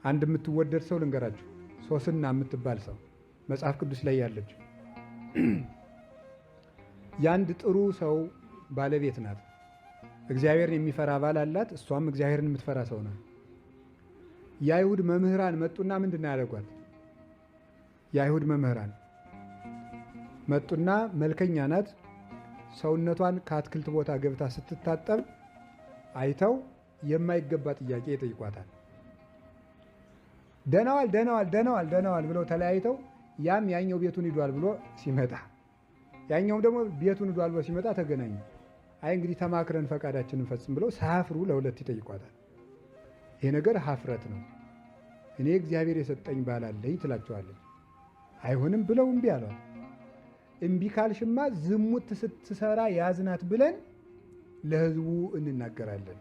አንድ የምትወደድ ሰው ልንገራችሁ፣ ሶስና የምትባል ሰው መጽሐፍ ቅዱስ ላይ ያለች የአንድ ጥሩ ሰው ባለቤት ናት። እግዚአብሔርን የሚፈራ ባል አላት። እሷም እግዚአብሔርን የምትፈራ ሰው ናት። የአይሁድ መምህራን መጡና ምንድን ነው ያደረጓት? የአይሁድ መምህራን መጡና መልከኛ ናት፣ ሰውነቷን ከአትክልት ቦታ ገብታ ስትታጠብ አይተው የማይገባ ጥያቄ ይጠይቋታል። ደናዋል ደናዋል ደናዋል ደናዋል ብለው ተለያይተው ያም ያኛው ቤቱን ሂዷል ብሎ ሲመጣ ያኛውም ደግሞ ቤቱን ሂዷል ብሎ ሲመጣ ተገናኙ። አይ እንግዲህ ተማክረን ፈቃዳችንን ፈጽም ብለው ሳያፍሩ ለሁለት ይጠይቋታል። ይሄ ነገር ሀፍረት ነው። እኔ እግዚአብሔር የሰጠኝ ባል አለኝ ትላቸዋለች። አይሆንም ብለው እምቢ አሏት። እምቢ ካልሽማ ዝሙት ስትሰራ ያዝናት ብለን ለሕዝቡ እንናገራለን።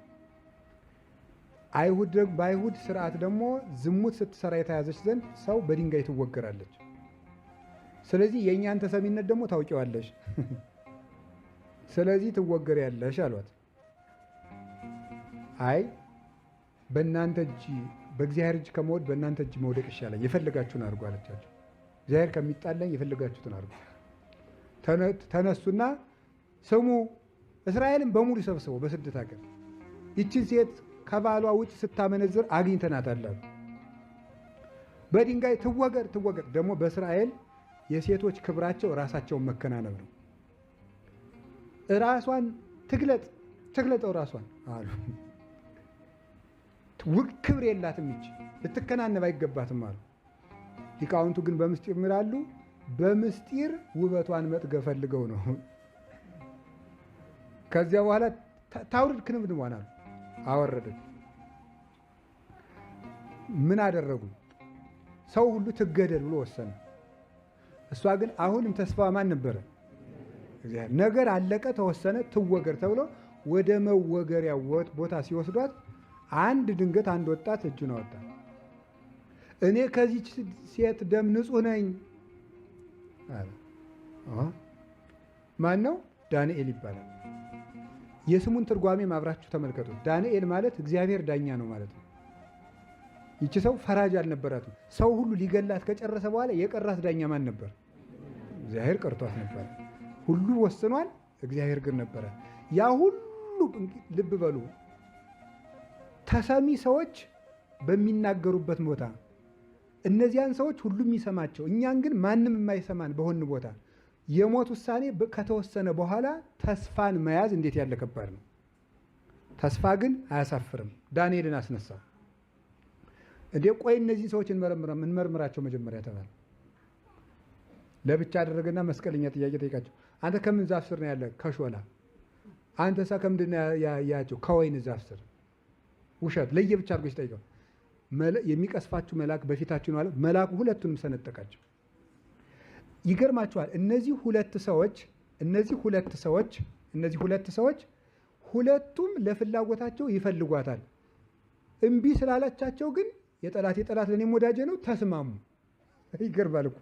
በአይሁድ ስርዓት ደግሞ ዝሙት ስትሰራ የተያዘች ዘንድ ሰው በድንጋይ ትወገራለች። ስለዚህ የእኛን ተሰሚነት ደግሞ ታውቂዋለሽ፣ ስለዚህ ትወገሪያለሽ አሏት። አይ በእናንተ እጅ በእግዚአብሔር እጅ ከመውደቅ በእናንተ እጅ መውደቅ ይሻላል፣ የፈለጋችሁን አድርጉ አለቻቸው። እግዚአብሔር ከሚጣላኝ የፈለጋችሁትን አድርጉ። ተነሱና ስሙ፣ እስራኤልን በሙሉ ሰብስበው በስደት ሀገር ይችን ሴት ከባሏ ውጭ ስታመነዝር አግኝተናታል አሉ። በድንጋይ ትወገር ትወገር። ደግሞ በእስራኤል የሴቶች ክብራቸው ራሳቸውን መከናነብ ነው። ራሷን ትግለጠው ራሷን አሉ። ክብር የላትም ይች ልትከናነብ አይገባትም አሉ። ሊቃውንቱ ግን በምስጢር ምራሉ። በምስጢር ውበቷን መጥገብ ፈልገው ነው። ከዚያ በኋላ ታውርድ ክንብንቧን አሉ። አወረደች። ምን አደረጉ? ሰው ሁሉ ትገደል ብሎ ወሰነ። እሷ ግን አሁንም ተስፋ ማን ነበረ? እግዚአብሔር። ነገር አለቀ፣ ተወሰነ፣ ትወገር ተብሎ ወደ መወገሪያ ቦታ ሲወስዷት ድንገት አንድ ወጣት እጁን አወጣ። እኔ ከዚች ሴት ደም ንጹሕ ነኝ አለ። ማን ነው? ዳንኤል ይባላል። የስሙን ትርጓሜ ማብራችሁ ተመልከቱ። ዳንኤል ማለት እግዚአብሔር ዳኛ ነው ማለት ነው። ይቺ ሰው ፈራጅ አልነበራትም። ሰው ሁሉ ሊገላት ከጨረሰ በኋላ የቀራት ዳኛ ማን ነበር? እግዚአብሔር ቀርቷት ነበር። ሁሉ ወስኗል፣ እግዚአብሔር ግን ነበረ። ያ ሁሉ ልብ በሉ፣ ተሰሚ ሰዎች በሚናገሩበት ቦታ እነዚያን ሰዎች ሁሉም የሚሰማቸው፣ እኛን ግን ማንም የማይሰማን በሆን ቦታ የሞት ውሳኔ ከተወሰነ በኋላ ተስፋን መያዝ እንዴት ያለ ከባድ ነው። ተስፋ ግን አያሳፍርም። ዳንኤልን አስነሳው። እንዴ ቆይ እነዚህን ሰዎች እንመርምራቸው መጀመሪያ ተባለ። ለብቻ አደረገና መስቀለኛ ጥያቄ ጠይቃቸው። አንተ ከምን ዛፍ ስር ነው ያለ? ከሾላ። አንተ ሳ ከምንድን ያቸው? ከወይን ዛፍ ስር። ውሸት ለየብቻ አድርጎች ጠይቀው። የሚቀስፋችሁ መልአክ በፊታችሁ ነው አለ። መልአኩ ሁለቱንም ሰነጠቃቸው። ይገርማችኋል። እነዚህ ሁለት ሰዎች ሁለቱም ለፍላጎታቸው ይፈልጓታል። እምቢ ስላላቻቸው ግን የጠላት ለእኔም ወዳጄ ነው ተስማሙ። ይገርማል እኮ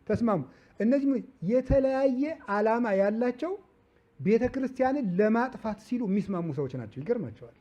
ተስማሙ። እነዚህ የተለያየ ዓላማ ያላቸው ቤተ ክርስቲያንን ለማጥፋት ሲሉ የሚስማሙ ሰዎች ናቸው። ይገርማቸዋል።